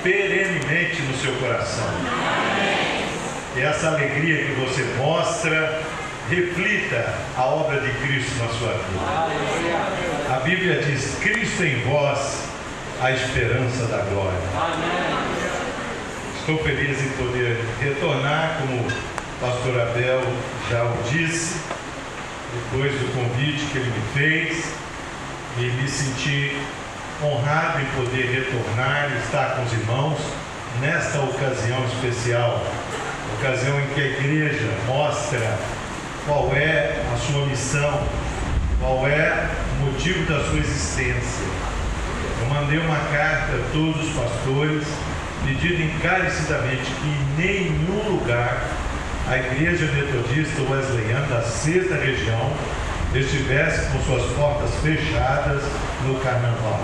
perenemente no seu coração. E essa alegria que você mostra reflita a obra de Cristo na sua vida. A Bíblia diz: Cristo em vós, a esperança da glória. Estou feliz em poder retornar, como o pastor Abel já o disse, depois do convite que ele me fez, e me senti honrado em poder retornar e estar com os irmãos nesta ocasião especial, ocasião em que a igreja mostra qual é a sua missão, qual é o motivo da sua existência. Eu mandei uma carta a todos os pastores, pedindo encarecidamente que em nenhum lugar a Igreja Metodista Wesleyana da 6ª região estivesse com suas portas fechadas no Carnaval,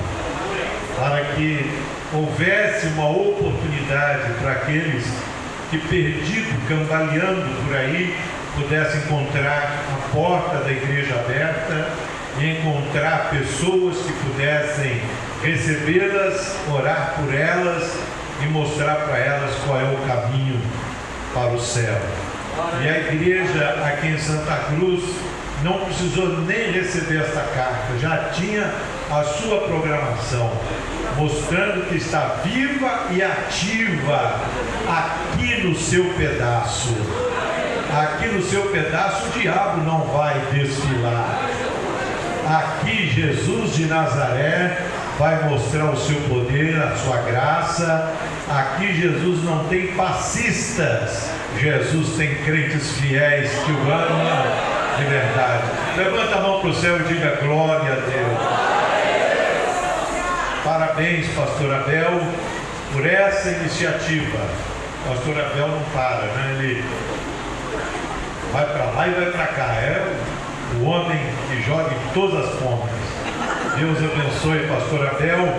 para que houvesse uma oportunidade para aqueles que, perdido, cambaleando por aí, pudessem encontrar a porta da igreja aberta e encontrar pessoas que pudessem recebê-las, orar por elas e mostrar para elas qual é o caminho para o céu. E a igreja aqui em Santa Cruz não precisou nem receber esta carta, já tinha a sua programação, mostrando que está viva e ativa aqui no seu pedaço. Aqui no seu pedaço o diabo não vai desfilar. Aqui Jesus de Nazaré vai mostrar o seu poder, a sua graça. Aqui Jesus não tem passistas, Jesus tem crentes fiéis que o amam de verdade. Levanta a mão para o céu e diga glória a Deus. Parabéns, pastor Abel, por essa iniciativa. Pastor Abel não para, né? Ele vai para lá e vai para cá. É o homem que joga em todas as pontas. Deus abençoe pastor Abel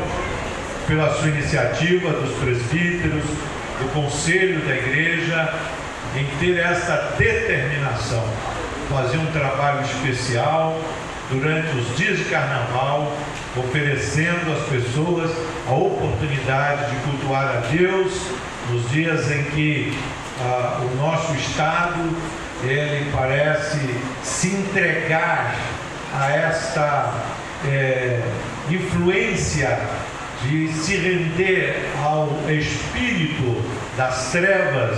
pela sua iniciativa, dos presbíteros, do conselho da igreja, em ter essa determinação, fazer um trabalho especial durante os dias de carnaval, oferecendo às pessoas a oportunidade de cultuar a Deus nos dias em que o nosso Estado ele parece se entregar a esta influência de se render ao espírito das trevas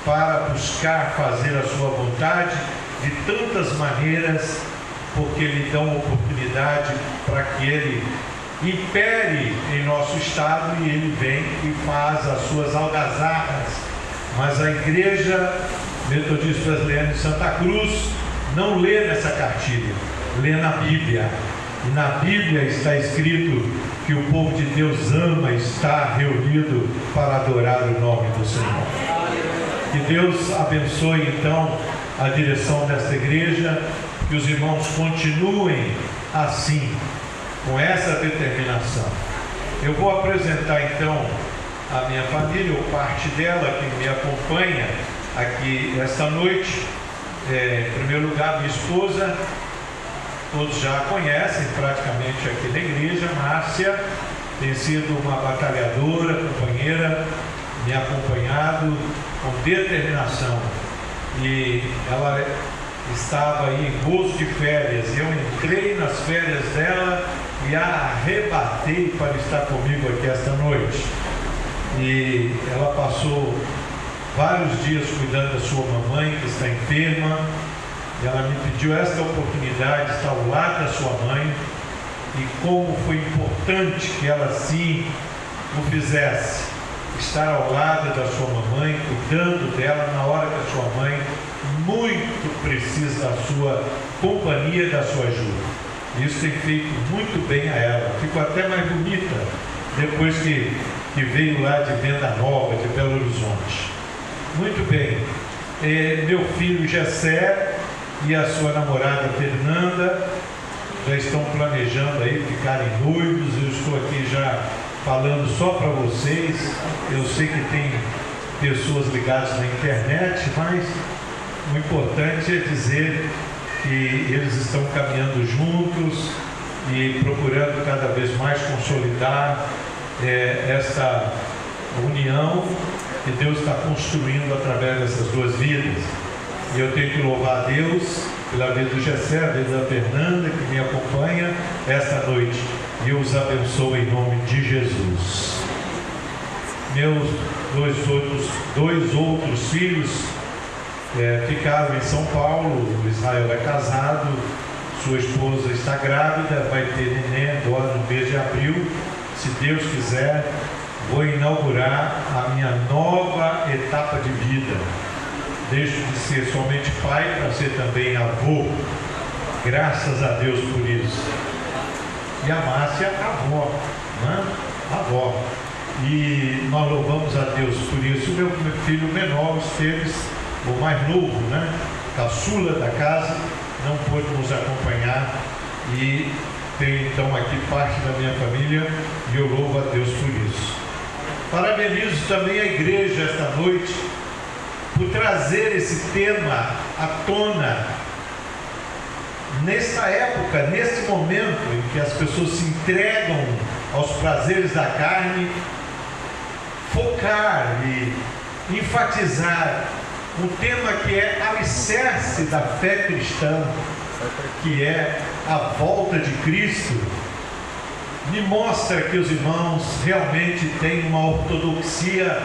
para buscar fazer a sua vontade de tantas maneiras, porque lhe dão oportunidade para que ele impere em nosso estado e ele vem e faz as suas algazarras. Mas a Igreja Metodista Wesleyana de Santa Cruz não lê nessa cartilha, lê na Bíblia. E na Bíblia está escrito que o povo de Deus ama estar reunido para adorar o nome do Senhor. Que Deus abençoe então a direção desta igreja, que os irmãos continuem assim, com essa determinação. Eu vou apresentar então a minha família, ou parte dela que me acompanha aqui esta noite. Em primeiro lugar, minha esposa, todos já a conhecem praticamente aqui na igreja. Márcia tem sido uma batalhadora, companheira, me acompanhado com determinação, e ela estava aí em gozo de férias. Eu entrei nas férias dela e a arrebatei para estar comigo aqui esta noite, e ela passou vários dias cuidando da sua mamãe que está enferma, e ela me pediu esta oportunidade de estar ao lado da sua mãe, e como foi importante que ela assim o fizesse, estar ao lado da sua mamãe, cuidando dela na hora que a sua mãe muito precisa da sua companhia e da sua ajuda. Isso tem feito muito bem a ela. Ficou até mais bonita depois que veio lá de Venda Nova, de Belo Horizonte. Muito bem. Meu filho Gessé e a sua namorada Fernanda já estão planejando aí ficarem noivos. Eu estou aqui já falando só para vocês. Eu sei que tem pessoas ligadas na internet, mas o importante é dizer que eles estão caminhando juntos e procurando cada vez mais consolidar esta a união que Deus está construindo através dessas duas vidas. E eu tenho que louvar a Deus pela vida do Gessé, a vida da Fernanda, que me acompanha esta noite. E eu os abençoo em nome de Jesus. Meus dois outros filhos ficaram em São Paulo. O Israel é casado, sua esposa está grávida, vai ter neném agora no mês de abril. Se Deus quiser, vou inaugurar a minha nova etapa de vida. Deixo de ser somente pai para ser também avô. Graças a Deus por isso. E a Márcia, avó, né? Avó. E nós louvamos a Deus por isso. Meu filho menor, Esteves, o mais novo, né? Caçula da casa, não pôde nos acompanhar. E tem então aqui parte da minha família. E eu louvo a Deus por isso. Parabenizo também a igreja esta noite por trazer esse tema à tona, nessa época, nesse momento em que as pessoas se entregam aos prazeres da carne, focar e enfatizar um tema que é alicerce da fé cristã, que é a volta de Cristo, me mostra que os irmãos realmente têm uma ortodoxia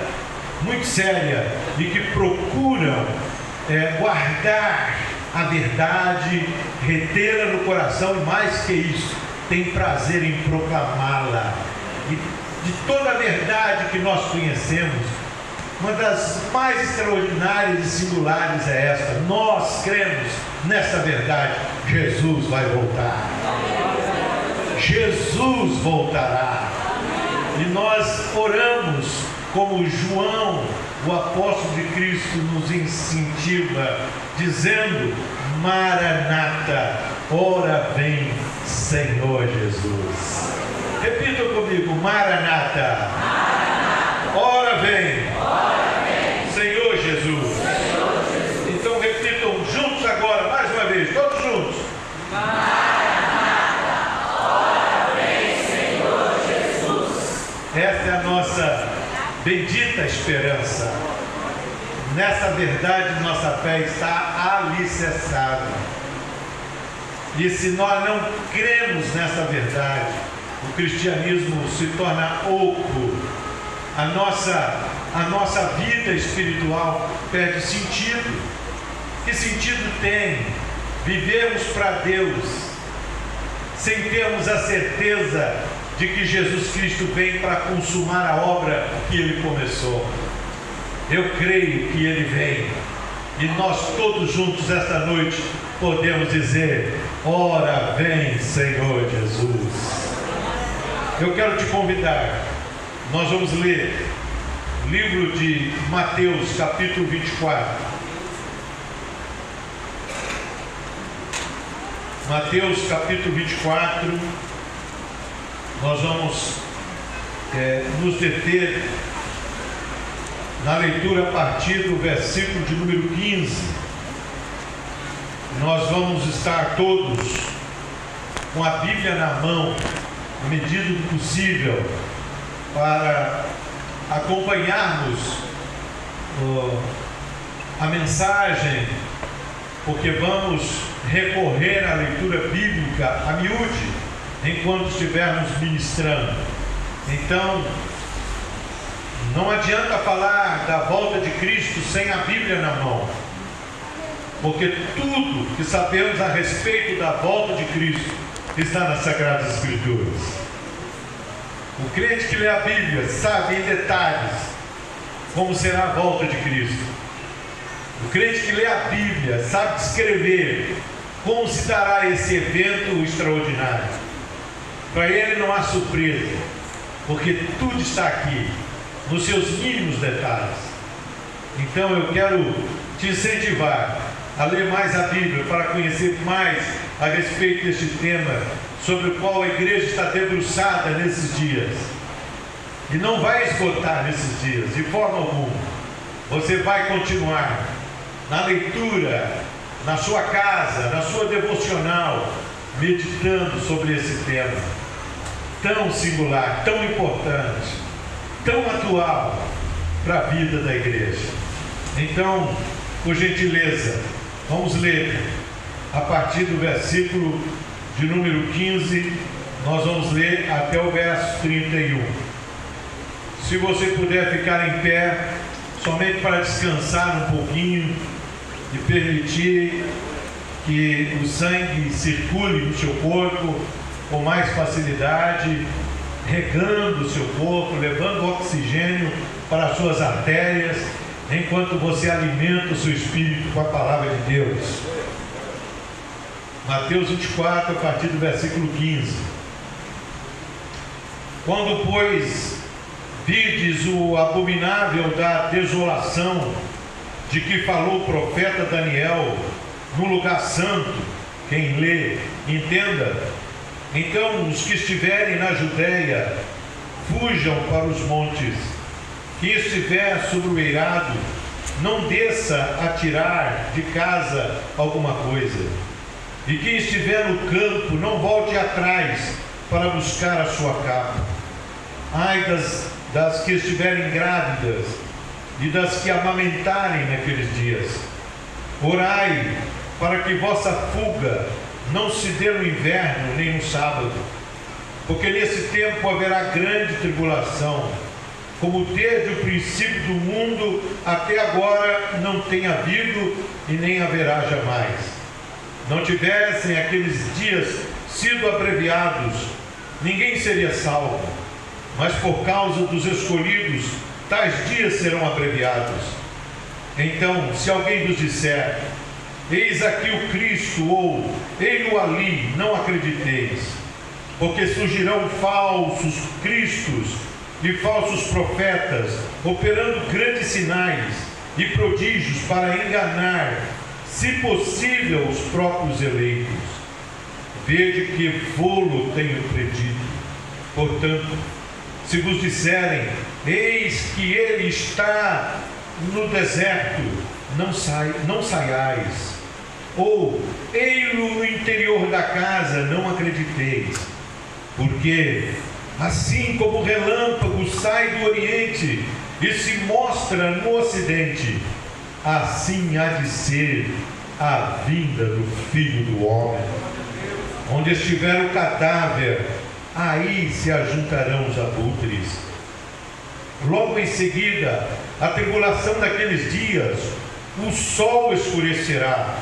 muito séria e que procuram guardar a verdade, retê-la no coração e, mais que isso, tem prazer em proclamá-la. E de toda a verdade que nós conhecemos, uma das mais extraordinárias e singulares é esta: nós cremos nessa verdade. Jesus vai voltar. Jesus voltará. E nós oramos como João, o apóstolo de Cristo, nos incentiva, dizendo: Maranata, ora vem, Senhor Jesus. Repita comigo: Maranata, ora vem, Senhor Jesus. Então repitam juntos agora, mais uma vez, todos juntos: Maranata, ora vem, Senhor Jesus. Essa é a nossa bendita esperança. Nessa verdade, nossa fé está alicerçada. E se nós não cremos nessa verdade, o cristianismo se torna oco. A nossa vida espiritual perde sentido. Que sentido tem vivermos para Deus sem termos a certeza de que Jesus Cristo vem para consumar a obra que Ele começou? Eu creio que Ele vem, e nós todos juntos esta noite podemos dizer: ora vem, Senhor Jesus. Eu quero te convidar, nós vamos ler o livro de Mateus, capítulo 24. Mateus, capítulo 24. Nós vamos nos deter na leitura a partir do versículo de número 15. Nós vamos estar todos com a Bíblia na mão, à medida do possível, para acompanharmos a mensagem, porque vamos recorrer à leitura bíblica a miúde enquanto estivermos ministrando. Então, não adianta falar da volta de Cristo sem a Bíblia na mão, porque tudo que sabemos a respeito da volta de Cristo está nas Sagradas Escrituras. O crente que lê a Bíblia sabe em detalhes como será a volta de Cristo. O crente que lê a Bíblia sabe descrever como se dará esse evento extraordinário. Para ele não há surpresa, porque tudo está aqui, nos seus mínimos detalhes. Então eu quero te incentivar a ler mais a Bíblia, para conhecer mais a respeito deste tema, sobre o qual a igreja está debruçada nesses dias. E não vai esgotar nesses dias, de forma alguma. Você vai continuar na leitura, na sua casa, na sua devocional, meditando sobre esse tema tão singular, tão importante. tão atual para a vida da igreja. Então, por gentileza, vamos ler a partir do versículo de número 15, nós vamos ler até o verso 31. Se você puder ficar em pé, somente para descansar um pouquinho e permitir que o sangue circule no seu corpo com mais facilidade, regando o seu corpo, levando oxigênio para as suas artérias, enquanto você alimenta o seu espírito com a palavra de Deus. Mateus 24, a partir do versículo 15. Quando, pois, vides o abominável da desolação, de que falou o profeta Daniel, no lugar santo, quem lê, entenda. Então, os que estiverem na Judéia, fujam para os montes. Quem estiver sobre o eirado, não desça a tirar de casa alguma coisa. E quem estiver no campo, não volte atrás para buscar a sua capa. Ai das que estiverem grávidas e das que amamentarem naqueles dias. Orai para que vossa fuga não se dê no inverno nem no sábado, porque nesse tempo haverá grande tribulação, como desde o princípio do mundo até agora não tem havido e nem haverá jamais. Não tivessem aqueles dias sido abreviados, ninguém seria salvo, mas por causa dos escolhidos, tais dias serão abreviados. Então, se alguém vos disser, eis aqui o Cristo, ou ei-lo ali, não acrediteis, porque surgirão falsos cristos e falsos profetas, operando grandes sinais e prodígios para enganar, se possível, os próprios eleitos. Vede que vou-lo tenho predito. Portanto, se vos disserem, eis que ele está no deserto, não saiais. Ou, ei-lo no interior da casa, não acrediteis. Porque, assim como o relâmpago sai do oriente e se mostra no ocidente, assim há de ser a vinda do Filho do Homem. Onde estiver o cadáver, aí se ajuntarão os abutres. Logo em seguida, a tribulação daqueles dias, o sol escurecerá,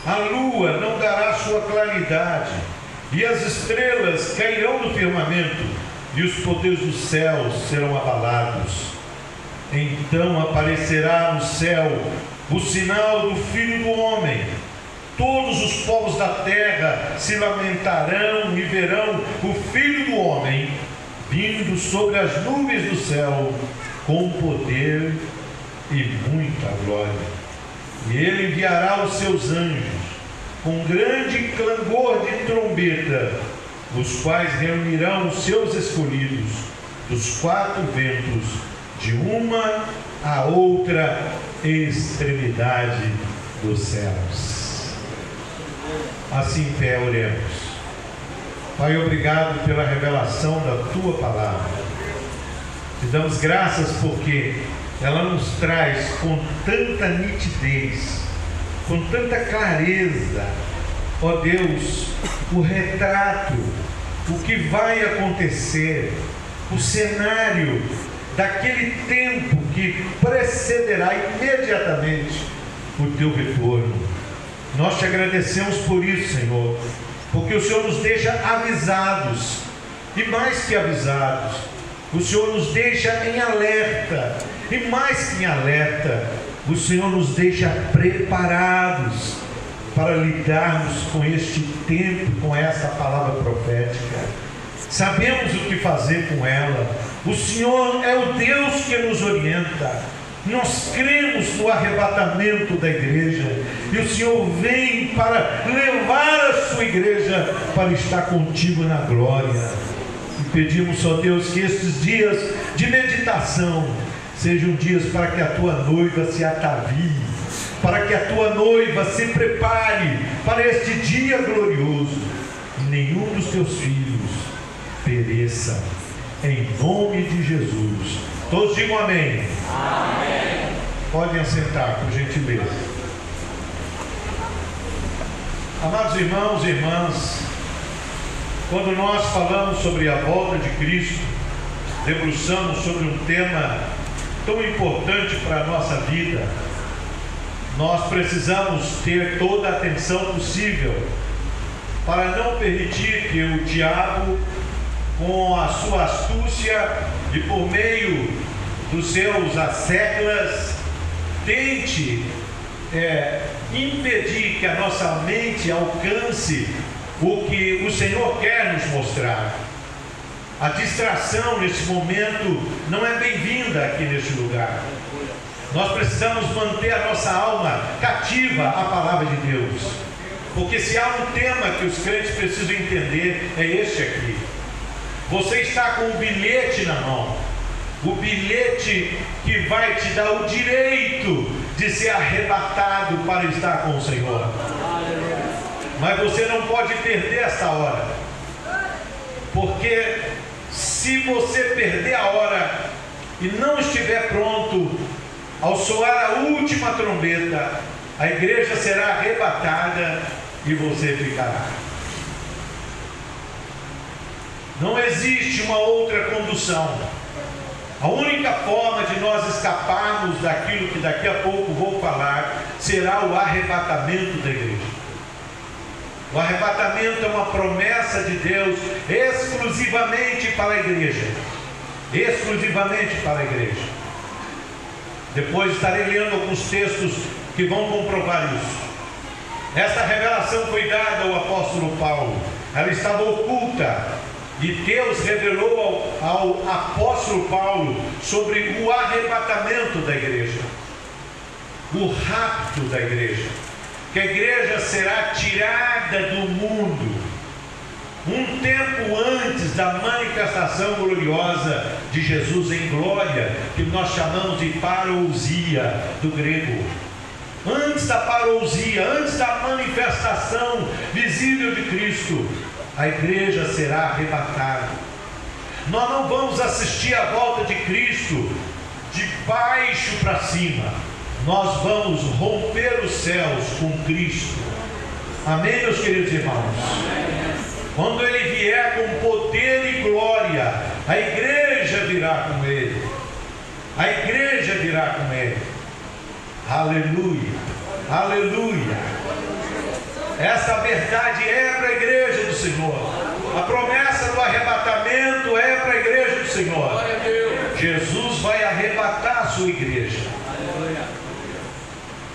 a lua não dará sua claridade, e as estrelas cairão do firmamento, e os poderes dos céus serão abalados. Então aparecerá no céu o sinal do Filho do Homem. Todos os povos da terra se lamentarão e verão o Filho do Homem vindo sobre as nuvens do céu com poder e muita glória. E ele enviará os seus anjos com grande clangor de trombeta, os quais reunirão os seus escolhidos dos quatro ventos, de uma a outra extremidade dos céus. Assim em pé oremos. Pai, obrigado pela revelação da Tua palavra. Te damos graças porque ela nos traz com tanta nitidez, com tanta clareza, ó Deus, o retrato, o que vai acontecer, o cenário daquele tempo que precederá imediatamente o Teu retorno. Nós te agradecemos por isso, Senhor, porque o Senhor nos deixa avisados, e mais que avisados, o Senhor nos deixa em alerta, e mais que em alerta, o Senhor nos deixa preparados para lidarmos com este tempo, com essa palavra profética. Sabemos o que fazer com ela. O Senhor é o Deus que nos orienta. Nós cremos no arrebatamento da igreja, e o Senhor vem para levar a sua igreja para estar contigo na glória. E pedimos, ó Deus, que estes dias de meditação sejam dias para que a tua noiva se atavie, para que a tua noiva se prepare para este dia glorioso, e nenhum dos teus filhos pereça. Em nome de Jesus, Todos digam amém. Amém. Podem assentar, por gentileza. Amados irmãos e irmãs, quando nós falamos sobre a volta de Cristo, debruçamos sobre um tema tão importante para a nossa vida, nós precisamos ter toda a atenção possível para não permitir que o diabo, com a sua astúcia e por meio dos seus asseclas, tente impedir que a nossa mente alcance o que o Senhor quer nos mostrar. A distração nesse momento não é bem-vinda aqui neste lugar. Nós precisamos manter a nossa alma cativa à palavra de Deus, porque se há um tema que os crentes precisam entender, é este aqui. Você está com o bilhete na mão, o bilhete que vai te dar o direito de ser arrebatado para estar com o Senhor. Mas você não pode perder essa hora, porque se você perder a hora e não estiver pronto, ao soar a última trombeta, a igreja será arrebatada e você ficará. Não existe uma outra condução. A única forma de nós escaparmos daquilo que daqui a pouco vou falar será o arrebatamento da igreja. O arrebatamento é uma promessa de Deus exclusivamente para a igreja. Exclusivamente para a igreja. Depois estarei lendo alguns textos que vão comprovar isso. Esta revelação foi dada ao apóstolo Paulo. Ela estava oculta. E Deus revelou ao apóstolo Paulo sobre o arrebatamento da igreja. O rapto da igreja. Que a igreja será tirada do mundo um tempo antes da manifestação gloriosa de Jesus em glória, que nós chamamos de parousia do grego. Antes da parousia, antes da manifestação visível de Cristo, a igreja será arrebatada. Nós não vamos assistir a volta de Cristo de baixo para cima. Nós vamos romper os céus com Cristo. Amém, meus queridos irmãos? Quando Ele vier com poder e glória, a igreja virá com Ele. A igreja virá com Ele. Aleluia, aleluia. Essa verdade é para a igreja do Senhor. A promessa do arrebatamento é para a igreja do Senhor. Jesus vai arrebatar a sua igreja.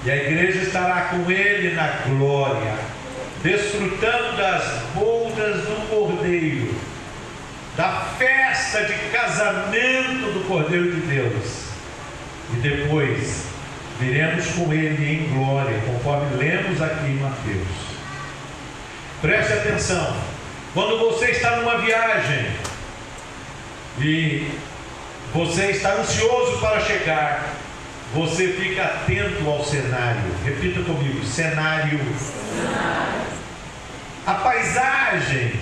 E a igreja estará com Ele na glória, desfrutando das bodas do Cordeiro, da festa de casamento do Cordeiro de Deus. E depois viremos com Ele em glória, conforme lemos aqui em Mateus. Preste atenção. Quando você está numa viagem e você está ansioso para chegar, você fica atento ao cenário. Repita comigo: cenário. A paisagem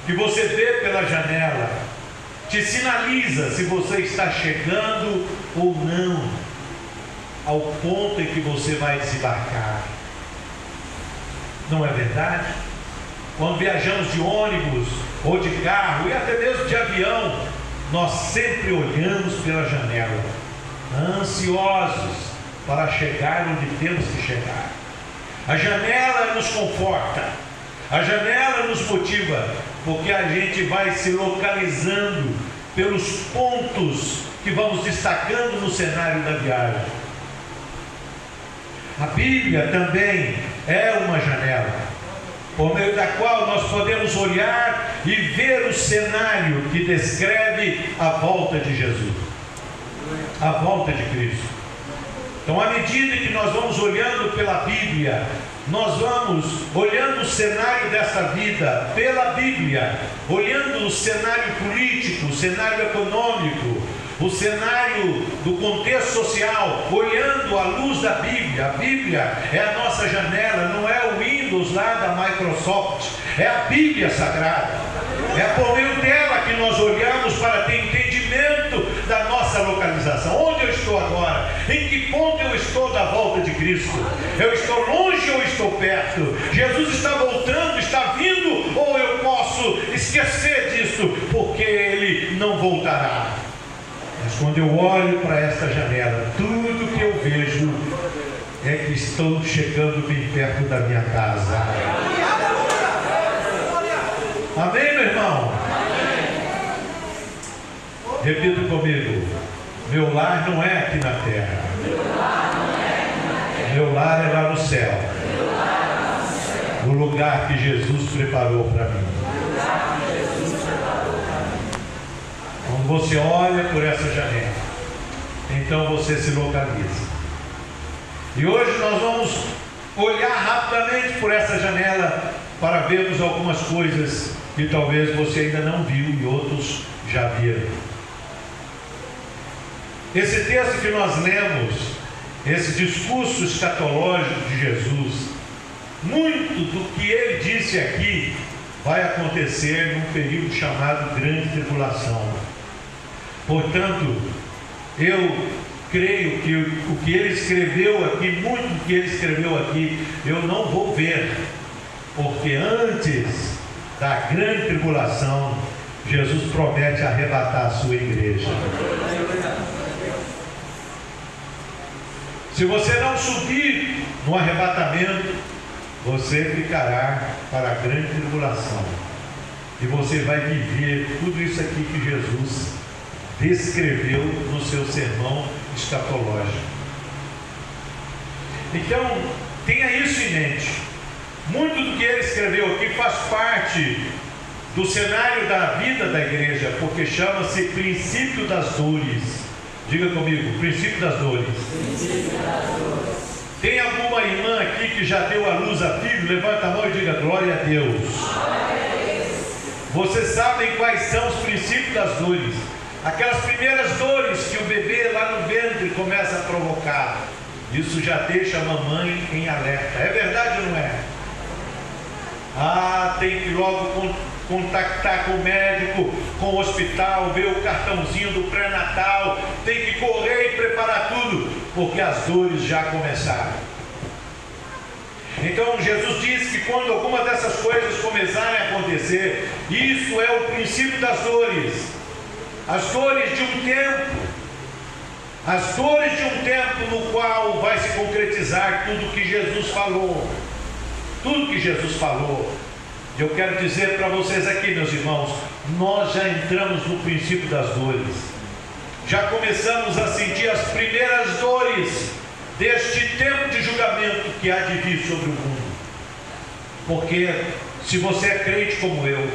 que você vê pela janela te sinaliza se você está chegando ou não ao ponto em que você vai desembarcar. Não é verdade? Quando viajamos de ônibus ou de carro e até mesmo de avião, nós sempre olhamos pela janela, ansiosos para chegar onde temos que chegar. A janela nos conforta, a janela nos motiva, porque a gente vai se localizando pelos pontos que vamos destacando no cenário da viagem. A Bíblia também é uma janela, por meio da qual nós podemos olhar e ver o cenário que descreve a volta de Jesus, a volta de Cristo. Então, à medida que nós vamos olhando pela Bíblia, nós vamos olhando o cenário dessa vida pela Bíblia, olhando o cenário político, o cenário econômico, o cenário do contexto social, olhando à luz da Bíblia. A Bíblia é a nossa janela, não é o Windows lá da Microsoft, é a Bíblia Sagrada. É por meio dela que nós olhamos para ter entendimento momento da nossa localização. Onde eu estou agora? Em que ponto eu estou da volta de Cristo? Eu estou longe ou estou perto? Jesus está voltando, está vindo, ou eu posso esquecer disso, porque Ele não voltará? Mas quando eu olho para esta janela, tudo que eu vejo é que estou chegando bem perto da minha casa. Amém, meu irmão? Repita comigo: meu lar não é aqui na terra, meu lar é lá no céu, o lugar que Jesus preparou para mim. Quando você olha por essa janela, então você se localiza. E hoje nós vamos olhar rapidamente por essa janela para vermos algumas coisas que talvez você ainda não viu e outros já viram. Esse texto que nós lemos, esse discurso escatológico de Jesus, muito do que ele disse aqui vai acontecer num período chamado Grande Tribulação. Portanto, eu creio que o que ele escreveu aqui, muito do que ele escreveu aqui, eu não vou ver, porque antes da grande tribulação, Jesus promete arrebatar a sua igreja. Se você não subir no arrebatamento, você ficará para a grande tribulação, e você vai viver tudo isso aqui que Jesus descreveu no seu sermão escatológico. Então, tenha isso em mente. Muito do que ele escreveu aqui faz parte do cenário da vida da igreja, porque chama-se princípio das dores. Diga comigo: princípio das dores. Tem alguma irmã aqui que já deu à luz a filho? Levanta a mão e diga glória a Deus. Vocês sabem quais são os princípios das dores? Aquelas primeiras dores que o bebê lá no ventre começa a provocar. Isso já deixa a mamãe em alerta. É verdade ou não é? Tem que logo contactar com o médico, com o hospital, ver o cartãozinho do pré-natal, tem que correr e preparar tudo, porque as dores já começaram. Então Jesus diz que quando alguma dessas coisas começarem a acontecer, isso é o princípio das dores. As dores de um tempo, as dores de um tempo no qual vai se concretizar tudo que Jesus falou. Tudo que Jesus falou. Eu quero dizer para vocês aqui, meus irmãos, nós já entramos no princípio das dores. Já começamos a sentir as primeiras dores deste tempo de julgamento que há de vir sobre o mundo. Porque se você é crente como eu,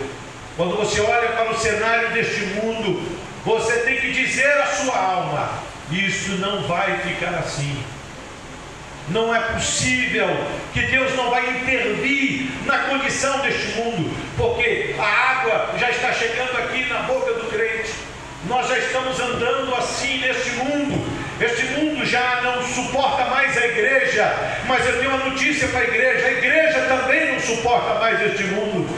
quando você olha para o cenário deste mundo, você tem que dizer à sua alma: isso não vai ficar assim. Não é possível que Deus não vai intervir na condição deste mundo, porque a água já está chegando aqui na boca do crente. Nós já estamos andando assim neste mundo. Este mundo já não suporta mais a igreja, mas eu tenho uma notícia para a igreja também não suporta mais este mundo.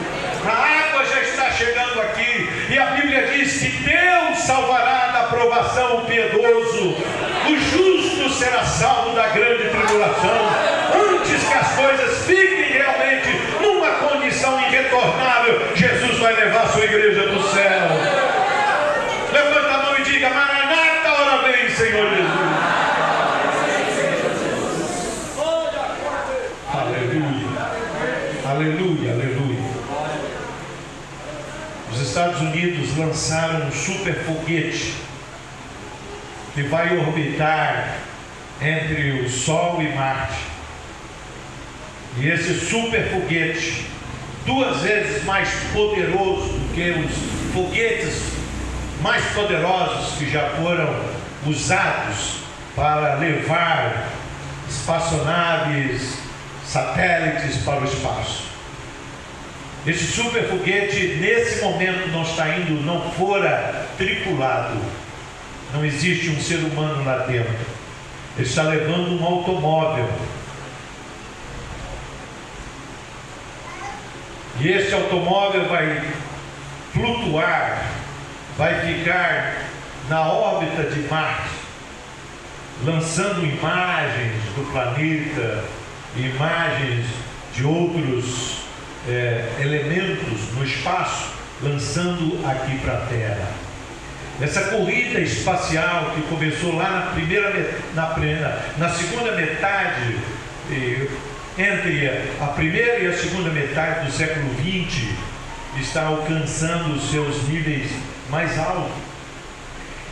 A água já está chegando aqui, e a Bíblia diz que Deus salvará da provação o piedoso, o justo será salvo da grande tribulação. Antes que as coisas fiquem realmente numa condição irretornável, Jesus vai levar a sua igreja do céu. Levanta a mão e diga: Maranata, ora vem, Senhor Jesus. Aleluia, aleluia, aleluia. Os Estados Unidos lançaram um super foguete que vai orbitar entre o Sol e Marte. E esse super foguete, 2 vezes mais poderoso do que os foguetes mais poderosos que já foram usados para levar espaçonaves, satélites para o espaço. Esse super foguete, nesse momento, não fora tripulado. Não existe um ser humano lá dentro. Ele está levando um automóvel. E esse automóvel vai flutuar, vai ficar na órbita de Marte, lançando imagens do planeta, imagens de outros elementos no espaço, lançando aqui para a Terra. Essa corrida espacial que começou lá na segunda metade, entre a primeira e a segunda metade do século XX, está alcançando os seus níveis mais altos.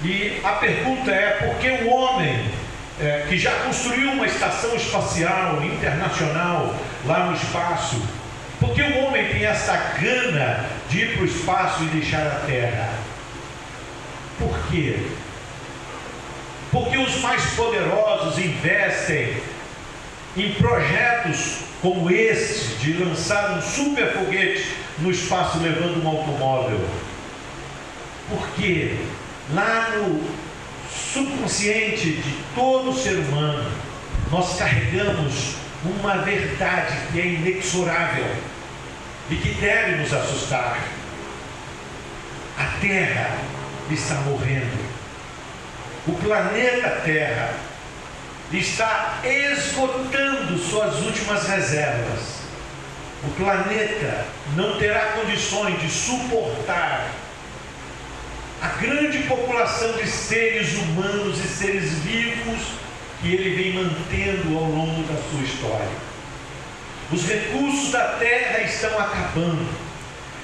E a pergunta é: por que o homem, que já construiu uma estação espacial internacional lá no espaço, por que o homem tem essa gana de ir para o espaço e deixar a Terra? Por quê? Porque os mais poderosos investem em projetos como este, de lançar um super foguete no espaço levando um automóvel. Porque lá no subconsciente de todo ser humano, nós carregamos uma verdade que é inexorável e que deve nos assustar. A Terra está morrendo. O planeta Terra está esgotando suas últimas reservas. O planeta não terá condições de suportar a grande população de seres humanos e seres vivos que ele vem mantendo ao longo da sua história. Os recursos da Terra estão acabando.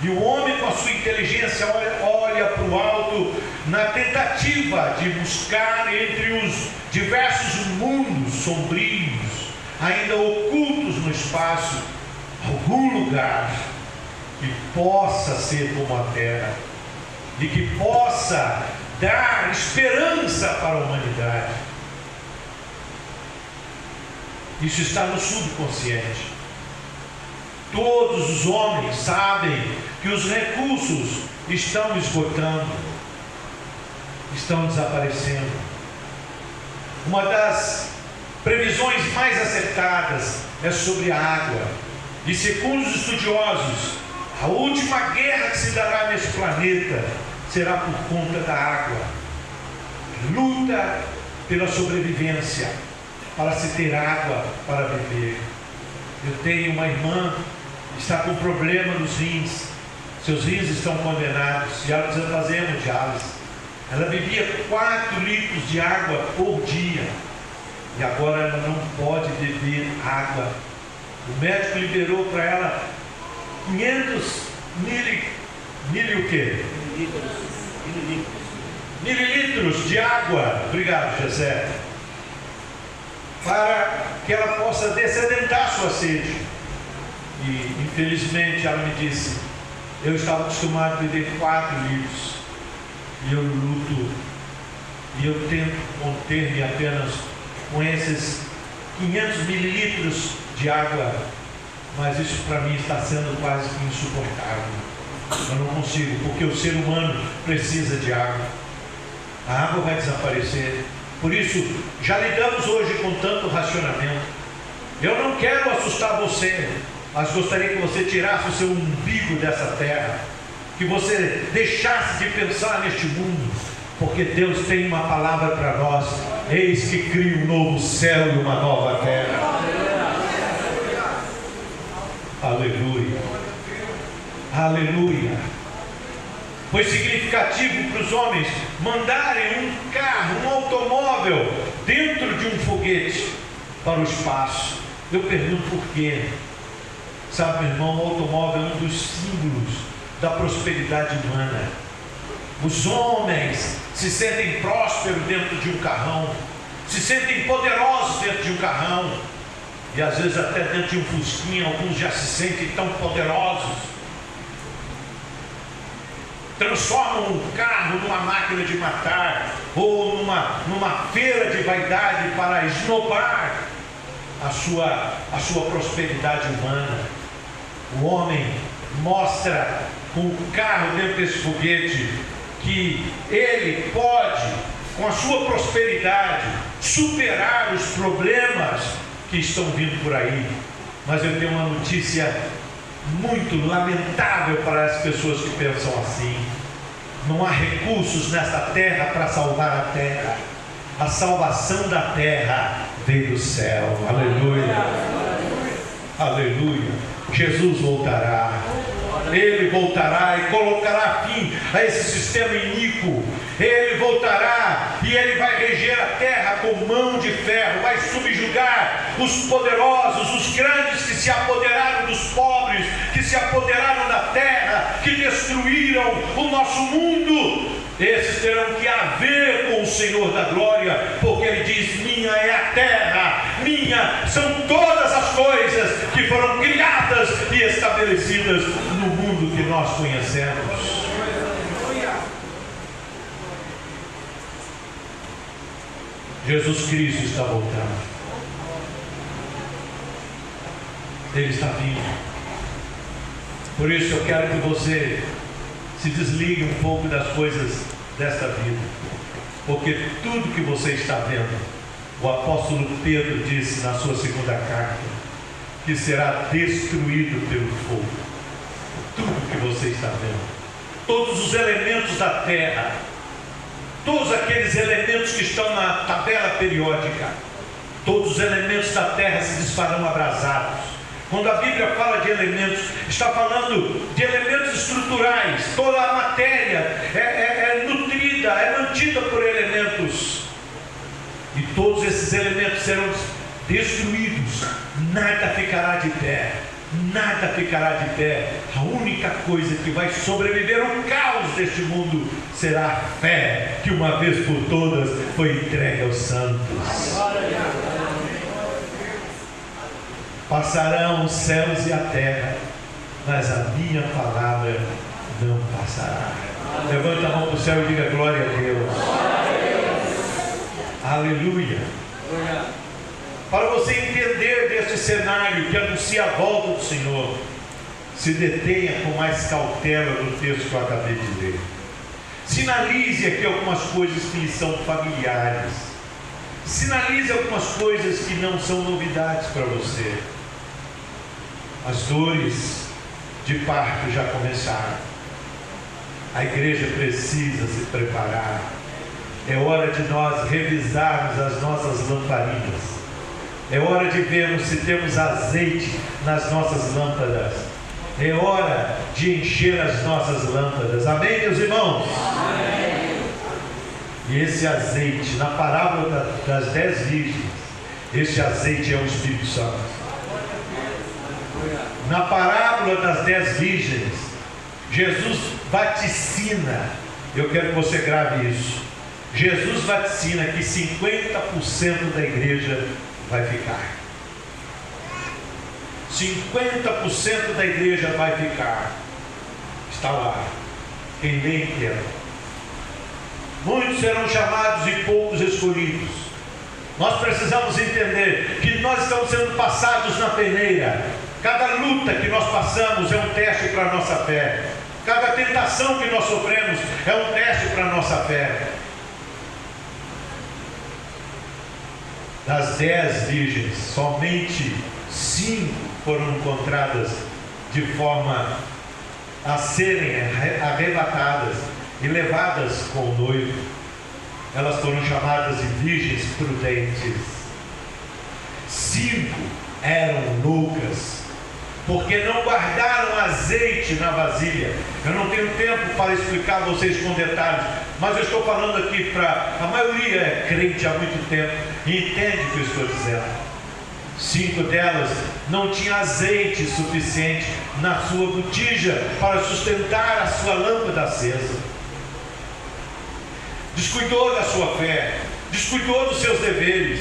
E o homem, com a sua inteligência, olha para o alto na tentativa de buscar entre os diversos mundos sombrios, ainda ocultos no espaço, algum lugar que possa ser como a Terra e que possa dar esperança para a humanidade. Isso está no subconsciente. Todos os homens sabem que os recursos estão esgotando, estão desaparecendo. Uma das previsões mais acertadas é sobre a água. E segundo os estudiosos, a última guerra que se dará nesse planeta será por conta da água. Luta pela sobrevivência, para se ter água para beber. Eu tenho uma irmã que está com problema nos rins. Seus rins estão condenados e ela precisa fazer hemodiálise. Ela bebia 4 litros de água por dia e agora ela não pode beber água. O médico liberou para ela 500 mililitros de água. Obrigado, José. Para que ela possa dessedentar sua sede. E infelizmente ela me disse: eu estava acostumado a beber 4 litros e eu luto e eu tento conter-me apenas com esses 500 mililitros de água, mas isso para mim está sendo quase que insuportável. Eu não consigo, porque o ser humano precisa de água. A água vai desaparecer. Por isso, já lidamos hoje com tanto racionamento. Eu não quero assustar você, mas gostaria que você tirasse o seu umbigo dessa terra, que você deixasse de pensar neste mundo, porque Deus tem uma palavra para nós: eis que cria um novo céu e uma nova terra. Aleluia, aleluia. Foi significativo para os homens mandarem um carro, um automóvel dentro de um foguete para o espaço. Eu pergunto por quê. Sabe, meu irmão, o automóvel é um dos símbolos da prosperidade humana. Os homens se sentem prósperos dentro de um carrão, se sentem poderosos dentro de um carrão, e às vezes até dentro de um fusquinha alguns já se sentem tão poderosos. Transformam um carro numa máquina de matar, ou numa feira de vaidade para esnobar a sua prosperidade humana. O homem mostra com o carro dentro desse foguete que ele pode, com a sua prosperidade, superar os problemas que estão vindo por aí. Mas eu tenho uma notícia muito lamentável para as pessoas que pensam assim. Não há recursos nesta terra para salvar a terra. A salvação da terra veio do céu. Aleluia. Aleluia. Jesus voltará. Ele voltará e colocará fim a esse sistema iníquo. Ele voltará e ele vai reger a terra com mão de ferro, vai subjugar os poderosos, os grandes que se apoderaram dos pobres, que se apoderaram da terra, que destruíram o nosso mundo. Esses terão que haver com o Senhor da glória, porque Ele diz: minha é a terra, minha são todas as coisas que foram criadas e estabelecidas no mundo que nós conhecemos. Jesus Cristo está voltando. Ele está vindo. Por isso eu quero que você se desligue um pouco das coisas desta vida, porque tudo que você está vendo, o apóstolo Pedro disse na sua segunda carta, que será destruído pelo fogo. Tudo que você está vendo, todos os elementos da terra, todos aqueles elementos que estão na tabela periódica, todos os elementos da terra se desfarão abrasados. Quando a Bíblia fala de elementos, está falando de elementos estruturais. Toda a matéria é nutrida, é mantida por elementos. E todos esses elementos serão destruídos. Nada ficará de pé. Nada ficará de pé. A única coisa que vai sobreviver ao caos deste mundo será a fé, que uma vez por todas foi entregue aos santos. Passarão os céus e a terra, mas a minha palavra não passará. Levanta a mão para o céu e diga glória a Deus. Aleluia. Para você entender deste cenário que anuncia a volta do Senhor, se detenha com mais cautela no texto que eu acabei de ler. Sinalize aqui algumas coisas que lhe são familiares. Sinalize algumas coisas que não são novidades para você. As dores de parto já começaram. A igreja precisa se preparar. É hora de nós revisarmos as nossas lamparinas. É hora de vermos se temos azeite nas nossas lâmpadas. É hora de encher as nossas lâmpadas. Amém, meus irmãos? Amém. E esse azeite, na parábola das 10 virgens, esse azeite é o Espírito Santo. Na parábola das 10 virgens, Jesus vaticina, eu quero que você grave isso, Jesus vaticina que 50% da igreja vai ficar. 50% da igreja vai ficar. Está lá. Quem lê entende. Muitos serão chamados e poucos escolhidos. Nós precisamos entender que nós estamos sendo passados na peneira. Cada luta que nós passamos é um teste para a nossa fé. Cada tentação que nós sofremos é um teste para a nossa fé. Das 10 virgens, somente 5 foram encontradas de forma a serem arrebatadas e levadas com o noivo. Elas foram chamadas de virgens prudentes. 5 eram loucas, porque não guardaram azeite na vasilha. Eu não tenho tempo para explicar a vocês com detalhes, mas eu estou falando aqui para a maioria é crente há muito tempo e entende o que eu estou dizendo. 5 delas não tinham azeite suficiente na sua botija para sustentar a sua lâmpada acesa. Descuidou da sua fé, descuidou dos seus deveres.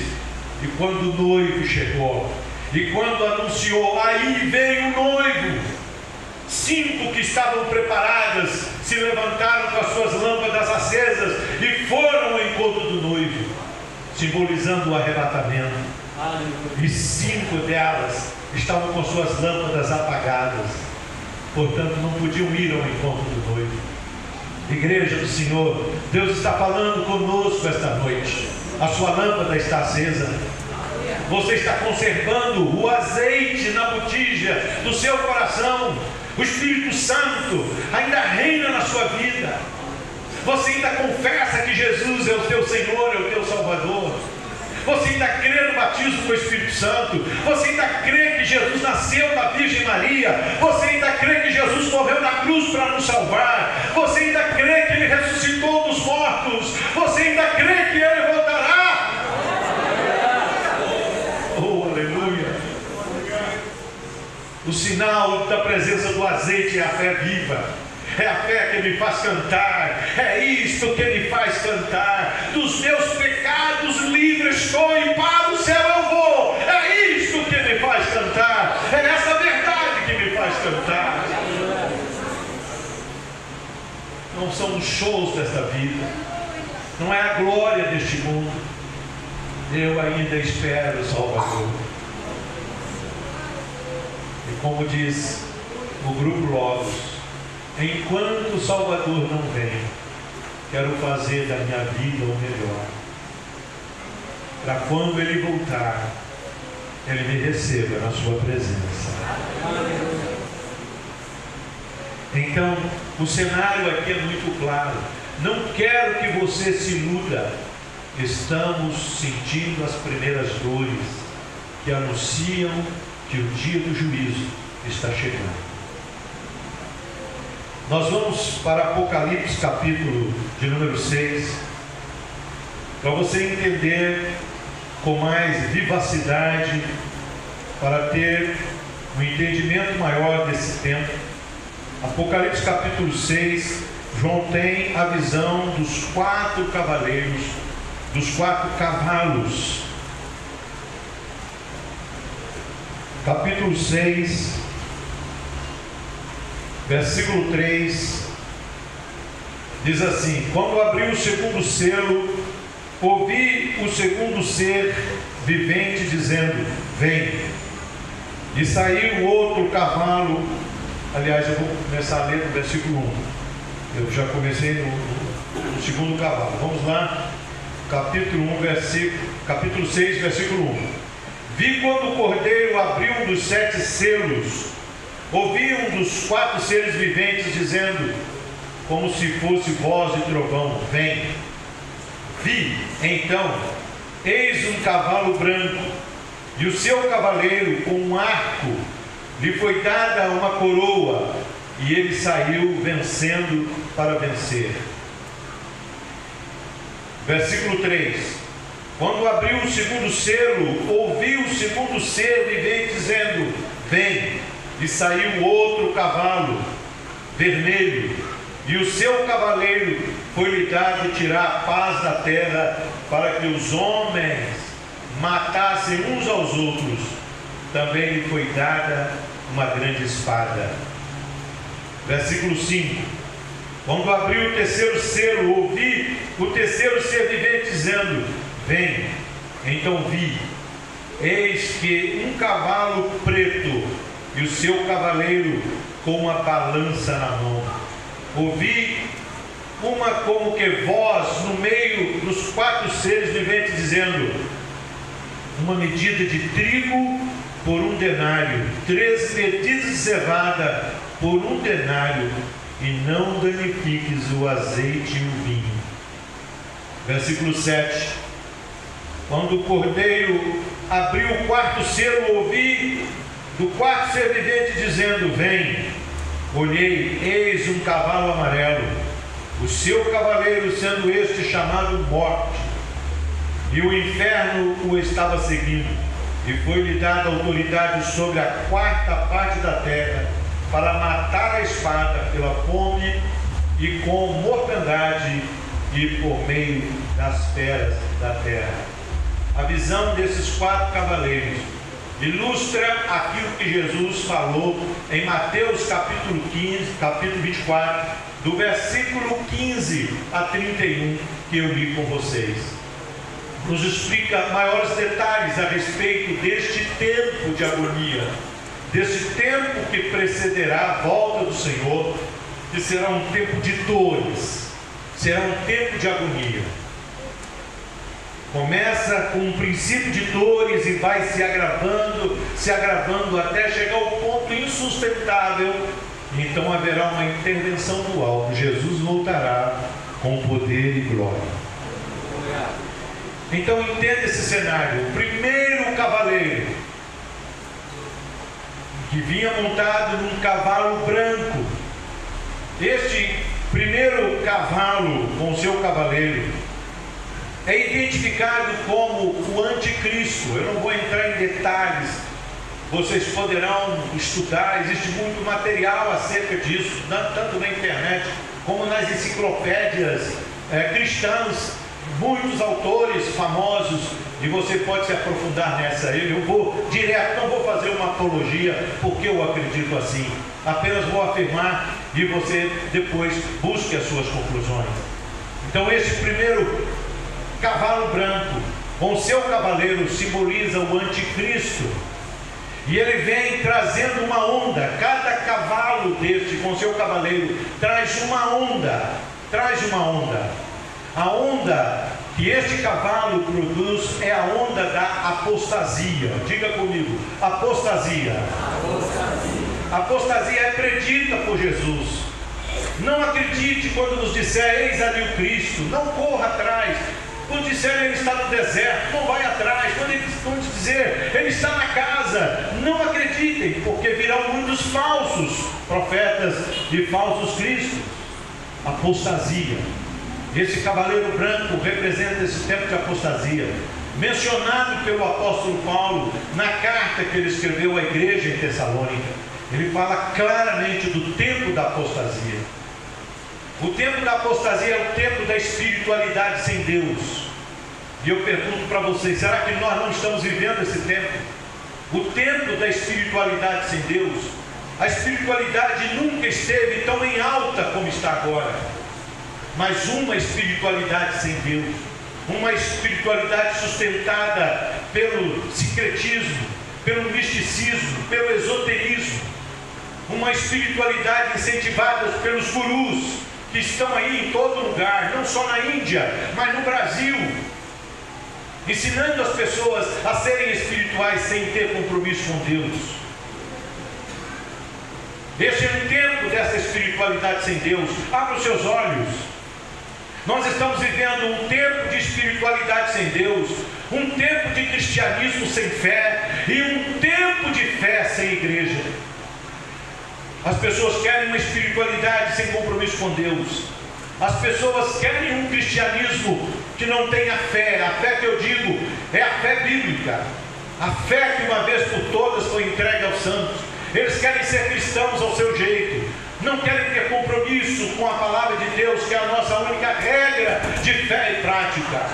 E quando o noivo chegou, e quando anunciou, aí veio o noivo, 5 que estavam preparadas se levantaram com as suas lâmpadas acesas e foram ao encontro do noivo, simbolizando o arrebatamento. E 5 delas estavam com suas lâmpadas apagadas, portanto não podiam ir ao encontro do noivo. Igreja do Senhor, Deus está falando conosco esta noite. A sua lâmpada está acesa. Você está conservando o azeite na botija do seu coração. O Espírito Santo ainda reina na sua vida. Você ainda confessa que Jesus é o teu Senhor, é o teu Salvador? Você ainda crê no batismo com o Espírito Santo? Você ainda crê que Jesus nasceu da Virgem Maria? Você ainda crê que Jesus morreu na cruz para nos salvar? Você ainda crê que Ele ressuscitou dos mortos? Você ainda crê que Ele voltará? Oh, aleluia! O sinal da presença do azeite é a fé viva. É a fé que me faz cantar, é isto que me faz cantar. Dos meus pecados livre estou e para o céu eu vou. É isto que me faz cantar, é essa verdade que me faz cantar. Não são os shows desta vida, não é a glória deste mundo. Eu ainda espero o Salvador. E como diz o grupo Logos, enquanto o Salvador não vem, quero fazer da minha vida o melhor, para quando Ele voltar, Ele me receba na sua presença. Então, o cenário aqui é muito claro. Não quero que você se iluda. Estamos sentindo as primeiras dores que anunciam que o dia do juízo está chegando. Nós vamos para Apocalipse, capítulo de número 6, para você entender com mais vivacidade, para ter um entendimento maior desse tempo. Apocalipse, capítulo 6, João tem a visão dos 4 cavaleiros, dos 4 cavalos. Capítulo 6, versículo 3, diz assim: quando abriu o segundo selo, ouvi o segundo ser vivente dizendo: vem. E saiu outro cavalo. Aliás, eu vou começar a ler no versículo 1. Eu já comecei no segundo cavalo. Vamos lá, capítulo 6, versículo 1. Vi quando o cordeiro abriu um dos 7 selos. Ouvi um dos 4 seres viventes dizendo, como se fosse voz de trovão: vem. Vi, então, eis um cavalo branco, e o seu cavaleiro com um arco, lhe foi dada uma coroa, e ele saiu vencendo para vencer. Versículo 3. Quando abriu o segundo selo, ouvi o segundo ser vivente dizendo: vem. E saiu outro cavalo vermelho, e o seu cavaleiro foi-lhe dado tirar a paz da terra, para que os homens matassem uns aos outros. Também lhe foi dada uma grande espada. Versículo 5. Quando abriu o terceiro selo, ouvi o terceiro ser vivente dizendo: vem. Então vi, eis que um cavalo preto, e o seu cavaleiro com uma balança na mão. Ouvi uma como que voz no meio dos 4 seres viventes dizendo: uma medida de trigo por 1 denário, 3 medidas de cevada por 1 denário, e não danifiques o azeite e o vinho. Versículo 7. Quando o cordeiro abriu o 4º selo, ouvi do 4º ser vivente dizendo: vem. Olhei, eis um cavalo amarelo, o seu cavaleiro sendo este chamado Morte, e o inferno o estava seguindo, e foi-lhe dada autoridade sobre a 4ª parte da terra, para matar a espada pela fome e com mortandade, e por meio das feras da terra. A visão desses 4 cavaleiros ilustra aquilo que Jesus falou em Mateus capítulo 24, do versículo 15 a 31, que eu li com vocês. Nos explica maiores detalhes a respeito deste tempo de agonia, deste tempo que precederá a volta do Senhor, que será um tempo de dores, será um tempo de agonia. Começa com um princípio de dores e vai se agravando até chegar ao ponto insustentável. Então haverá uma intervenção do alto. Jesus voltará com com poder e glória. Então entenda esse cenário. O primeiro cavaleiro, que vinha montado num cavalo branco, este primeiro cavalo com seu cavaleiro é identificado como o anticristo. Eu não vou entrar em detalhes, vocês poderão estudar, existe muito material acerca disso, tanto na internet como nas enciclopédias cristãs, muitos autores famosos, e você pode se aprofundar nessa. Eu vou direto, não vou fazer uma apologia, porque eu acredito assim, apenas vou afirmar e você depois busque as suas conclusões. Então esse primeiro cavalo branco com seu cavaleiro simboliza o anticristo, e ele vem trazendo uma onda. Cada cavalo deste com seu cavaleiro traz uma onda, a onda que este cavalo produz é a onda da apostasia. Diga comigo, apostasia. Apostasia é predita por Jesus. Não acredite quando nos disser, eis ali o Cristo. Não corra atrás. Quando disser ele está no deserto, não vai atrás. Quando dizer ele está na casa, não acreditem, porque virão muitos falsos profetas e falsos cristos. Apostasia. Esse cavaleiro branco representa esse tempo de apostasia, mencionado pelo apóstolo Paulo na carta que ele escreveu à igreja em Tessalônica. Ele fala claramente do tempo da apostasia. O tempo da apostasia é o tempo da espiritualidade sem Deus. E eu pergunto para vocês, será que nós não estamos vivendo esse tempo? O tempo da espiritualidade sem Deus. A espiritualidade nunca esteve tão em alta como está agora. Mas uma espiritualidade sem Deus, uma espiritualidade sustentada pelo sincretismo, pelo misticismo, pelo esoterismo, uma espiritualidade incentivada pelos gurus que estão aí em todo lugar, não só na Índia, mas no Brasil, ensinando as pessoas a serem espirituais sem ter compromisso com Deus. Este é o tempo dessa espiritualidade sem Deus. Abra os seus olhos. Nós estamos vivendo um tempo de espiritualidade sem Deus, um tempo de cristianismo sem fé e um tempo de fé sem igreja. As pessoas querem uma espiritualidade sem compromisso com Deus. As pessoas querem um cristianismo que não tenha fé. A fé que eu digo é a fé bíblica, a fé que uma vez por todas foi entregue aos santos. Eles querem ser cristãos ao seu jeito, não querem ter compromisso com a palavra de Deus, que é a nossa única regra de fé e prática.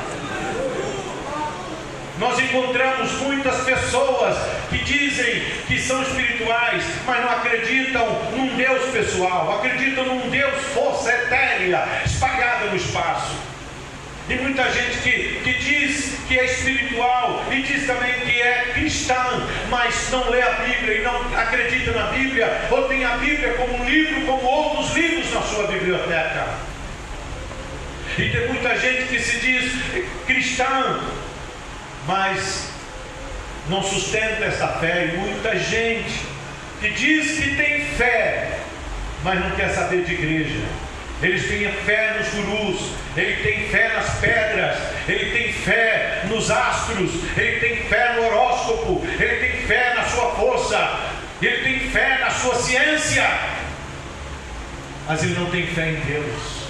Nós encontramos muitas pessoas que dizem que são espirituais, mas não acreditam num Deus pessoal, acreditam num Deus força etérea, espalhada no espaço. E muita gente que diz que é espiritual e diz também que é cristã, mas não lê a Bíblia e não acredita na Bíblia, ou tem a Bíblia como um livro, como outros livros na sua biblioteca. E tem muita gente que se diz cristã, mas não sustenta essa fé. E muita gente que diz que tem fé, mas não quer saber de igreja. Eles têm fé nos gurus, ele tem fé nas pedras, ele tem fé nos astros, ele tem fé no horóscopo, ele tem fé na sua força, ele tem fé na sua ciência, mas ele não tem fé em Deus.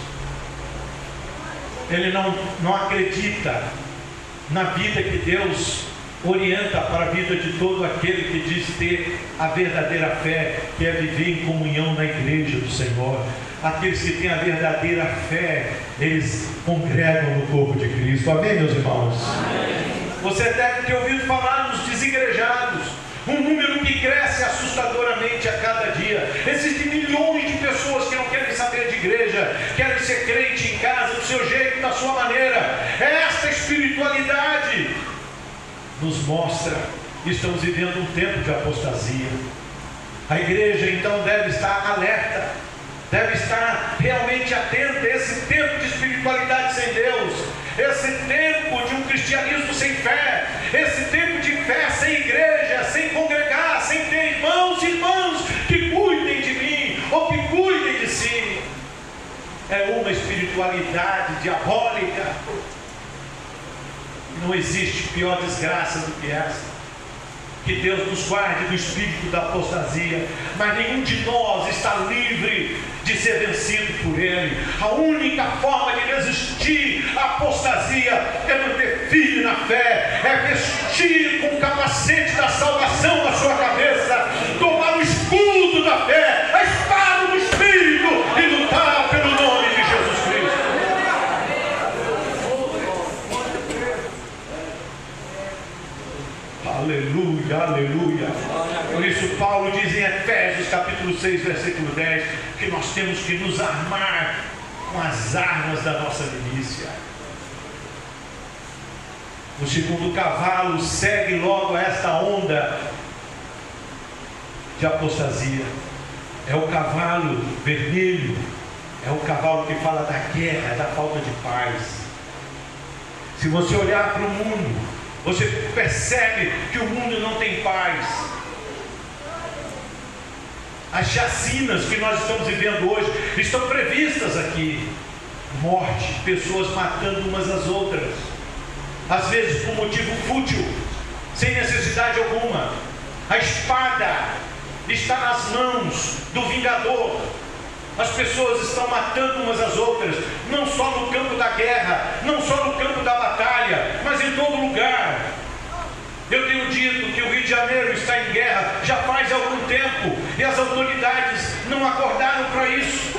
Ele não acredita na vida que Deus orienta para a vida de todo aquele que diz ter a verdadeira fé, que é viver em comunhão na igreja do Senhor. Aqueles que têm a verdadeira fé, eles congregam no corpo de Cristo. Amém, meus irmãos? Amém. Você deve ter ouvido falar dos desigrejados, um número que cresce assustadoramente a cada dia. Existem milhões de pessoas que não querem saber de igreja, querem ser crente em casa, do seu jeito, da sua maneira. Esta espiritualidade nos mostra que estamos vivendo um tempo de apostasia. A igreja então deve estar alerta, deve estar realmente atenta a esse tempo de espiritualidade sem Deus, esse tempo de um cristianismo sem fé, esse tempo de fé sem igreja, sem congregar, sem ter irmãos e irmãs que cuidem de mim ou que cuidem de si. é uma espiritualidade diabólica. Não existe pior desgraça do que essa. Que Deus nos guarde do espírito da apostasia, mas nenhum de nós está livre de ser vencido por ele. A única forma de resistir à apostasia é manter firme na fé, é vestir com o capacete da salvação na sua cabeça, tomar o escudo da fé, a espada do Espírito e lutar pelo nome de Jesus Cristo. Aleluia, aleluia. Por isso Paulo diz em Efésios capítulo 6, versículo 10, que nós temos que nos armar com as armas da nossa milícia. O segundo cavalo segue logo a esta onda de apostasia. É o cavalo vermelho, é o cavalo que fala da guerra, da falta de paz. Se você olhar para o mundo, você percebe que o mundo não tem paz. As chacinas que nós estamos vivendo hoje estão previstas aqui. Morte, pessoas matando umas às outras, às vezes por motivo fútil, sem necessidade alguma. A espada está nas mãos do vingador. As pessoas estão matando umas às outras, não só no campo da guerra, não só no campo da batalha, mas em todo lugar. Eu tenho dito que o Rio de Janeiro está em guerra já faz algum tempo, e as autoridades não acordaram para isso.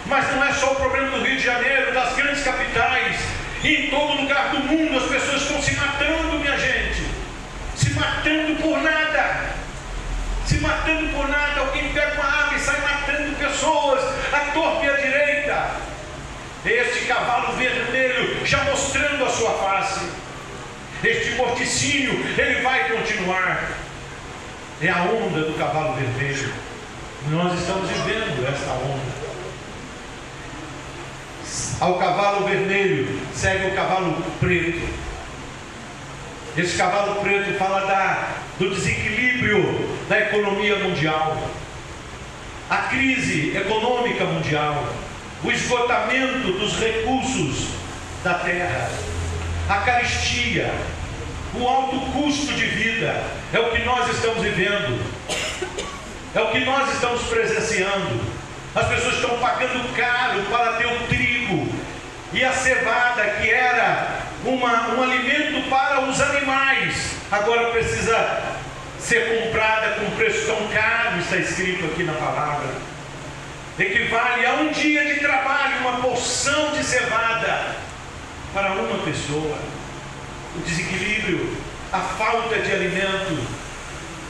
Mas não é só o problema do Rio de Janeiro, das grandes capitais, e em todo lugar do mundo as pessoas estão se matando, minha gente, se matando por nada. Se matando por nada. Alguém pega uma arma e sai matando pessoas à torta e à direita. Este cavalo vermelho já mostrando a sua face. Este morticínio, ele vai continuar. É a onda do cavalo vermelho. Nós estamos vivendo esta onda. Ao cavalo vermelho segue o cavalo preto. Esse cavalo preto fala do desequilíbrio da economia mundial, a crise econômica mundial, o esgotamento dos recursos da terra, a carestia, o alto custo de vida. É o que nós estamos vivendo, é o que nós estamos presenciando. As pessoas estão pagando caro para ter o trigo e a cevada, que era um alimento para os animais, agora precisa ser comprada com preço tão caro. Está escrito aqui na palavra. Equivale a um dia de trabalho, uma porção de cevada para uma pessoa. O desequilíbrio, a falta de alimento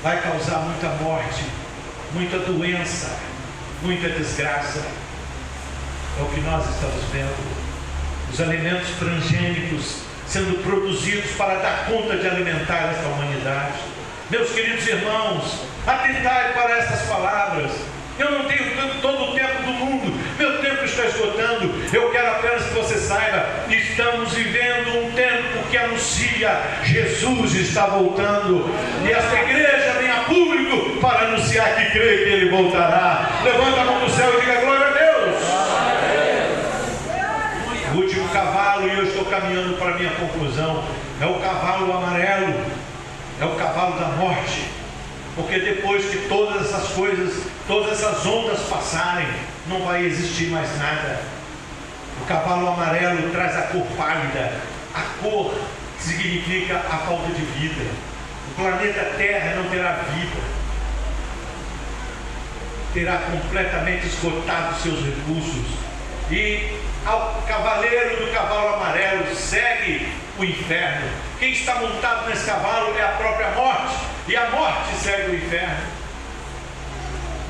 vai causar muita morte, muita doença, muita desgraça. É o que nós estamos vendo. Os alimentos transgênicos sendo produzidos para dar conta de alimentar esta humanidade. Meus queridos irmãos, atentai para essas palavras. Eu não tenho todo o tempo do mundo, meu tempo está esgotando. Eu quero apenas que você saiba, estamos vivendo um tempo que anuncia: Jesus está voltando, e esta igreja vem a público para anunciar que crê que Ele voltará. Levanta a mão do céu e diga glória a Deus. O último cavalo, e eu estou caminhando para a minha conclusão, é o cavalo amarelo, é o cavalo da morte. Porque depois que todas essas coisas, todas essas ondas passarem, não vai existir mais nada. O cavalo amarelo traz a cor pálida. A cor significa a falta de vida. O planeta Terra não terá vida. Terá completamente esgotado seus recursos. E ao cavaleiro do cavalo amarelo segue o inferno. Quem está montado nesse cavalo é a própria morte, e a morte segue o inferno.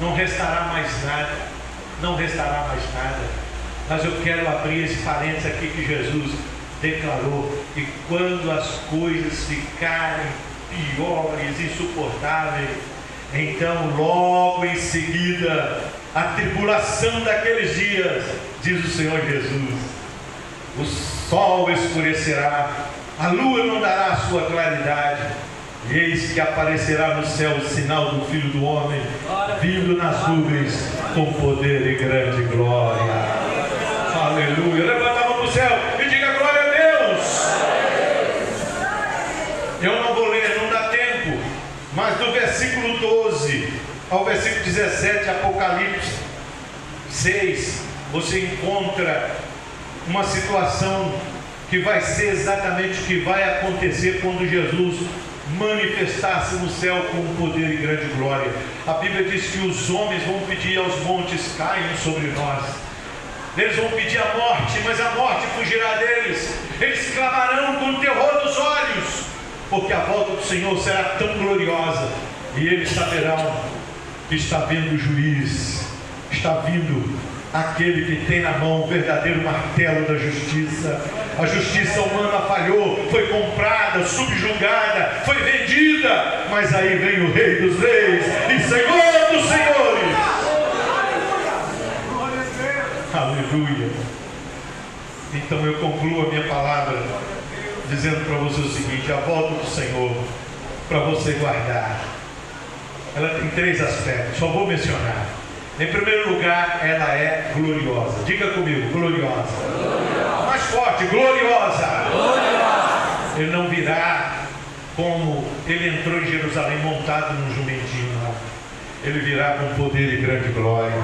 Não restará mais nada, não restará mais nada. Mas eu quero abrir esse parênteses aqui que Jesus declarou: e quando as coisas ficarem piores, insuportáveis, então logo em seguida a tribulação daqueles dias, diz o Senhor Jesus, o sol escurecerá, a lua não dará a sua claridade, e eis que aparecerá no céu o sinal do Filho do Homem, vindo nas nuvens com poder e grande glória. Aleluia. Levanta a mão para o céu e diga glória a Deus. Eu não vou ler, não dá tempo, mas do versículo 12 ao versículo 17, Apocalipse 6, você encontra uma situação que vai ser exatamente o que vai acontecer quando Jesus manifestar-se no céu com poder e grande glória. A Bíblia diz que os homens vão pedir aos montes: caiam sobre nós. Eles vão pedir a morte, mas a morte fugirá deles. Eles clamarão com terror nos olhos, porque a volta do Senhor será tão gloriosa, e eles saberão que está vindo o juiz, está vindo aquele que tem na mão o verdadeiro martelo da justiça. A justiça humana falhou, foi comprada, subjugada, foi vendida, mas aí vem o Rei dos Reis e Senhor dos Senhores. Aleluia. Então eu concluo a minha palavra dizendo para você o seguinte: a volta do Senhor, para você guardar, ela tem 3 aspectos, só vou mencionar. Em primeiro lugar, ela é gloriosa. Diga comigo: gloriosa. Gloriosa. Mais forte: gloriosa. Gloriosa. Ele não virá como ele entrou em Jerusalém montado num jumentinho, não. Ele virá com poder e grande glória.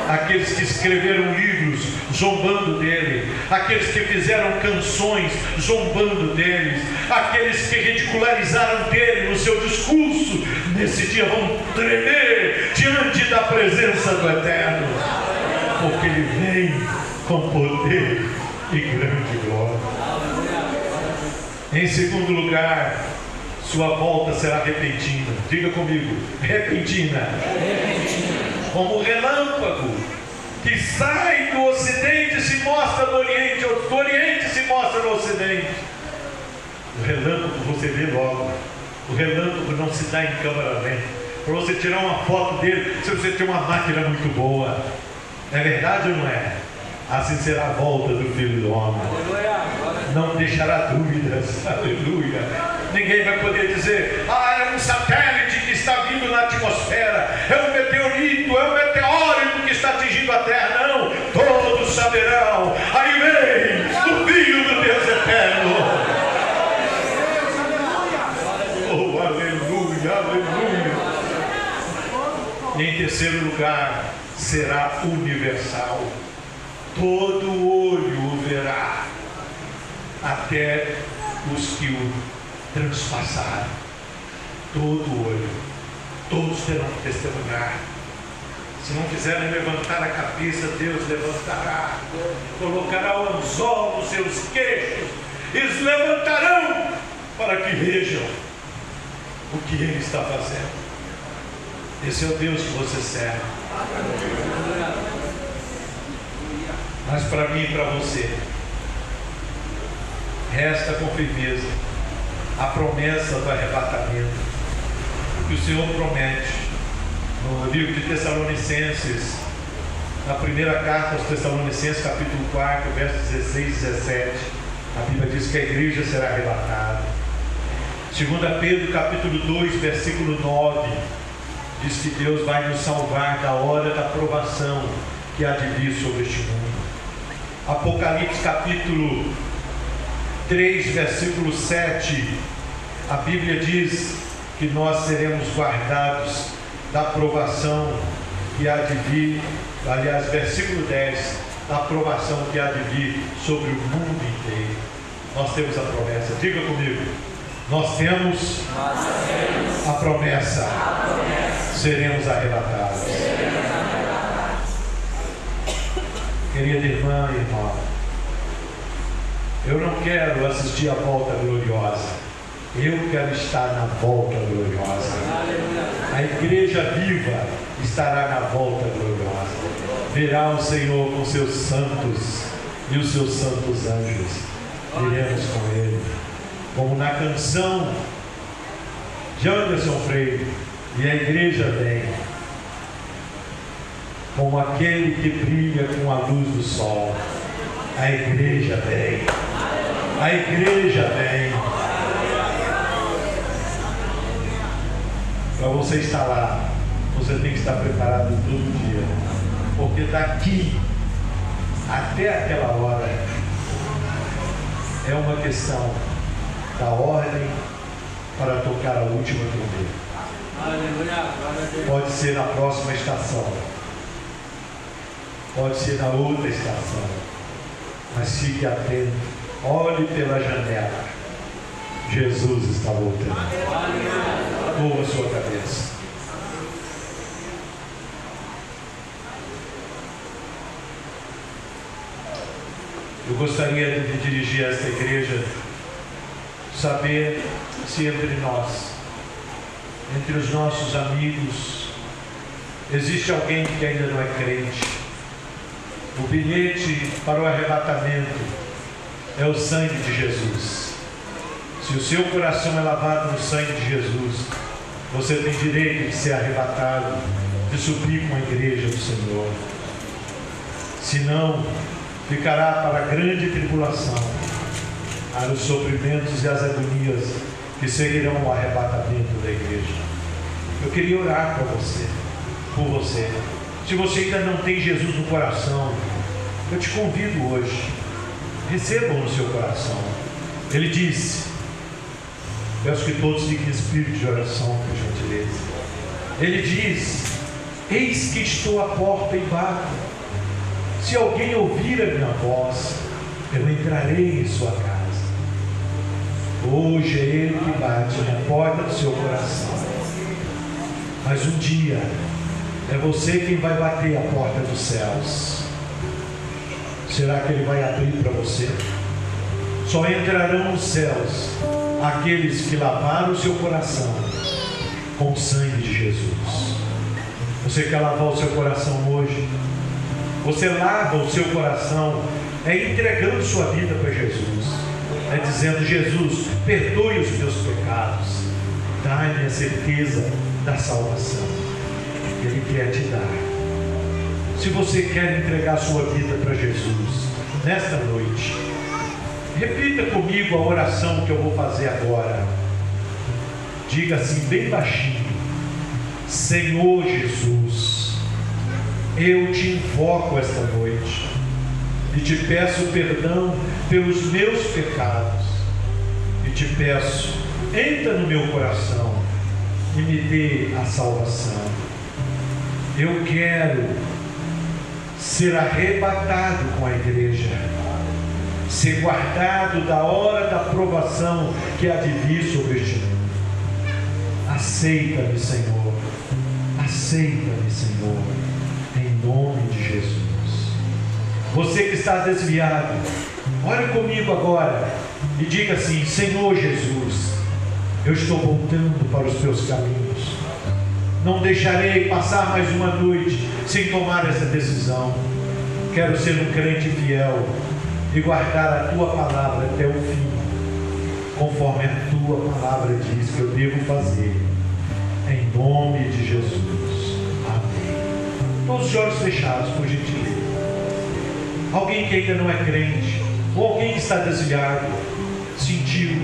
Aqueles que escreveram livros zombando dele, aqueles que fizeram canções zombando deles, aqueles que ridicularizaram dele no seu discurso, nesse dia vão tremer diante da presença do Eterno, porque ele vem com poder e grande glória. Em segundo lugar, sua volta será repentina. Diga comigo: repentina. Como um relâmpago que sai do ocidente e se mostra do oriente, ou do oriente se mostra no ocidente. O relâmpago você vê logo. O relâmpago não se dá em câmera lenta. Para você tirar uma foto dele, se você tem uma máquina muito boa. É verdade ou não é? Assim será a volta do Filho do Homem. Não deixará dúvidas. Aleluia. Ninguém vai poder dizer: é um satélite que está vindo na atmosfera, é um meteorito, é um meteórito que está atingindo a Terra. Não, todos saberão: aí vem o Filho do Deus eterno. Oh, aleluia, aleluia. E em terceiro lugar, será universal. Todo olho o verá, até os que o transpassaram. Todo olho, todos terão que testemunhar. Se não quiserem levantar a cabeça, Deus levantará, colocará o anzol nos seus queixos, eles levantarão para que vejam o que Ele está fazendo. Esse é o Deus que você serve. Mas para mim e para você, resta com firmeza a promessa do arrebatamento, que o Senhor promete no livro de Tessalonicenses, na primeira carta aos Tessalonicenses, capítulo 4, versos 16 e 17. A Bíblia diz que a igreja será arrebatada. 2 Pedro, capítulo 2, versículo 9, diz que Deus vai nos salvar da hora da provação que há de vir sobre este mundo. Apocalipse capítulo 3, versículo 7, a Bíblia diz que nós seremos guardados da provação que há de vir, aliás, versículo 10, da provação que há de vir sobre o mundo inteiro. Nós temos a promessa. Diga comigo: nós temos a promessa. Seremos arrebatados. Querida irmã e irmão, eu não quero assistir a volta gloriosa, eu quero estar na volta gloriosa. A igreja viva estará na volta gloriosa, verá o Senhor com seus santos e os seus santos anjos. Iremos com Ele, como na canção de Anderson Freire: e a igreja vem como aquele que brilha com a luz do sol. A igreja vem. A igreja vem. Para você estar lá, você tem que estar preparado todo dia, porque daqui até aquela hora é uma questão da ordem para tocar a última trombeta. Pode ser na próxima estação, pode ser na outra estação, mas fique atento, olhe pela janela. Jesus está voltando. Curva a sua cabeça. Eu gostaria de dirigir a esta igreja, saber se entre nós, entre os nossos amigos, existe alguém que ainda não é crente. O bilhete para o arrebatamento é o sangue de Jesus. Se o seu coração é lavado no sangue de Jesus, você tem direito de ser arrebatado, de subir com a igreja do Senhor. Se não, ficará para a grande tribulação, para os sofrimentos e as agonias que seguirão o arrebatamento da igreja. Eu queria orar para você, por você. Se você ainda não tem Jesus no coração, eu te convido hoje, receba-o no seu coração. Ele disse, peço que todos fiquem em espírito de oração, por gentileza. Ele diz, eis que estou à porta e bato. Se alguém ouvir a minha voz, eu entrarei em sua casa. Hoje é Ele que bate na porta do seu coração. Mas um dia é você quem vai bater a porta dos céus. Será que Ele vai abrir para você? Só entrarão nos céus aqueles que lavaram o seu coração com o sangue de Jesus. Você quer lavar o seu coração hoje? Você lava o seu coração entregando sua vida para Jesus, dizendo, Jesus, perdoe os meus pecados, dá-me a certeza da salvação. Ele quer te dar. Se você quer entregar sua vida para Jesus nesta noite, repita comigo a oração que eu vou fazer agora. Diga assim bem baixinho: Senhor Jesus, eu te invoco esta noite e te peço perdão pelos meus pecados e te peço, entra no meu coração e me dê a salvação. Eu quero ser arrebatado com a igreja, ser guardado da hora da provação que há de vir sobre este mundo. Aceita-me, Senhor, aceita-me, Senhor, em nome de Jesus. Você que está desviado, ore comigo agora e diga assim: Senhor Jesus, eu estou voltando para os teus caminhos. Não deixarei passar mais uma noite sem tomar essa decisão. Quero ser um crente fiel e guardar a tua palavra até o fim, conforme a tua palavra diz que eu devo fazer. Em nome de Jesus. Amém. Todos os olhos fechados, por gentileza. Alguém que ainda não é crente, ou alguém que está desviado, sentiu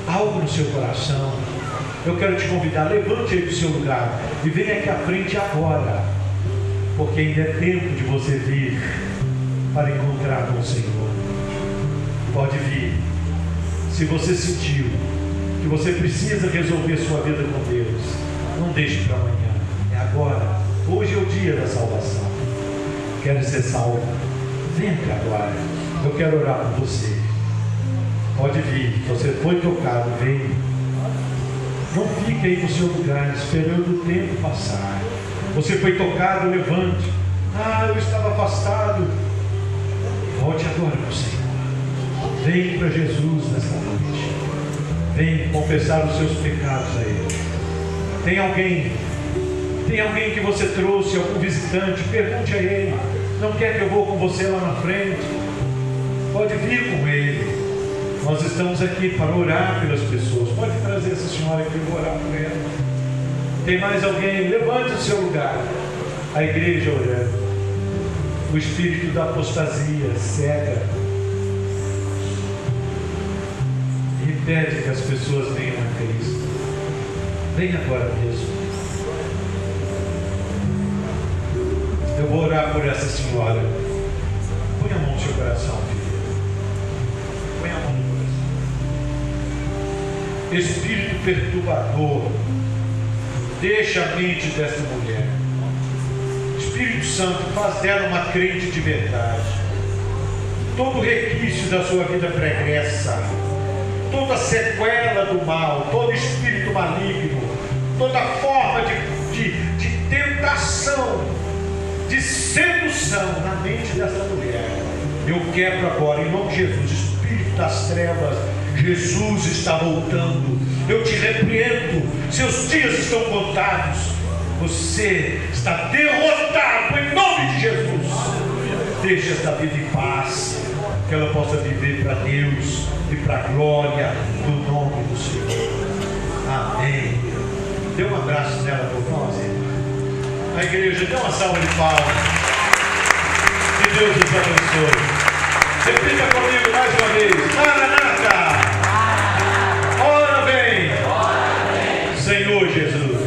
algo no seu coração, eu quero te convidar, levante aí do seu lugar e venha aqui à frente agora, porque ainda é tempo de você vir para encontrar com o Senhor. Pode vir. Se você sentiu que você precisa resolver sua vida com Deus, não deixe para amanhã, é agora. Hoje é o dia da salvação. Quero ser salvo? Venha cá agora, eu quero orar por você. Pode vir, você foi tocado, vem. Não fique aí no seu lugar esperando o tempo passar. Você foi tocado, levante. Eu estava afastado. Volte agora para o Senhor. Vem para Jesus nesta noite. Vem confessar os seus pecados a Ele. Tem alguém que você trouxe, algum visitante, pergunte a ele. Não quer que eu vou com você lá na frente? Pode vir com ele. Nós estamos aqui para orar pelas pessoas. Pode trazer essa senhora aqui, eu vou orar por ela. Tem mais alguém? Levante o seu lugar. A igreja orando. O espírito da apostasia cega, impede que as pessoas venham a Cristo. Venha agora mesmo. Eu vou orar por essa senhora. Põe a mão no seu coração, filho. Põe a mão no coração. Espírito perturbador, deixa a mente dessa mulher. Espírito Santo, faz dela uma crente de verdade. Todo resquício da sua vida pregressa, toda sequela do mal, todo espírito maligno, toda forma de tentação, de sedução na mente dessa mulher, eu quebro agora, em nome de Jesus. Espírito das trevas, Jesus está voltando. Eu te repreendo, seus dias estão contados. Você está derrotado em nome de Jesus. Deixa esta vida em paz, que ela possa viver para Deus e para a glória do nome do Senhor. Amém. Dê um abraço nela por nós, irmão. A igreja, dê uma salva de palmas. Que Deus nos abençoe. Repita comigo mais uma vez. Maranata. Ora vem. Senhor Jesus.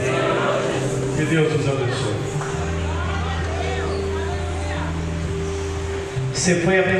Que Deus nos abençoe. Você foi abençoado.